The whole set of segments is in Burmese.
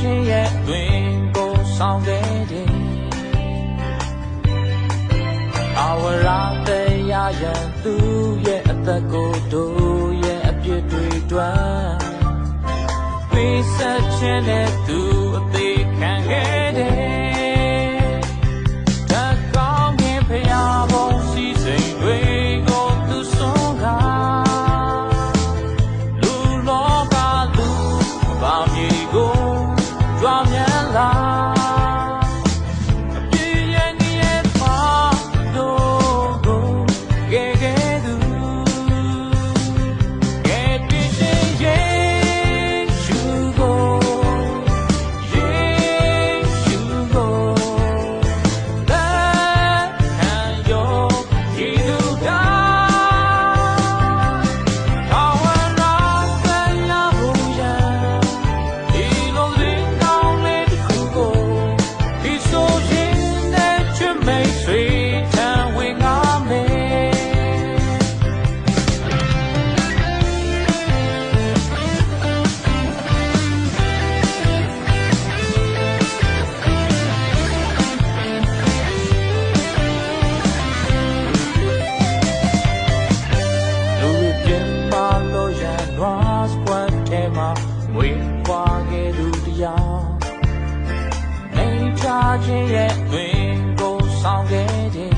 ခြင်းရဲ့တွင်ကိုဆောင်ခဲ့တယ်အဝရတရားရန်သူရဲ့အသက်ကိုတို့ရဲ့အပြစ်တွေတွန်းပေးဆက်ခြင်းနဲ့သူအသေးခံခဲ့တယ်တကောင်းခြင်းဖျားဖို့စီစဉ်တွေကိုသူဆုံးကလူလောကလူဘာမြေကိုကြွားမြန်လာခြင်းရဲ့တွင်ကိုဆောင်ခဲ့တယ်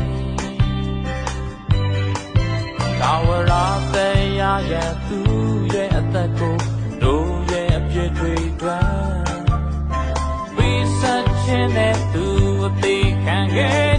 သာဝရတရားရဲ့သူရဲ့အသက်ကိုတို့ရဲ့အပြစ်တွေတွန်းဝိဆက်ခြင်းနဲ့သူအသေးခံခဲ့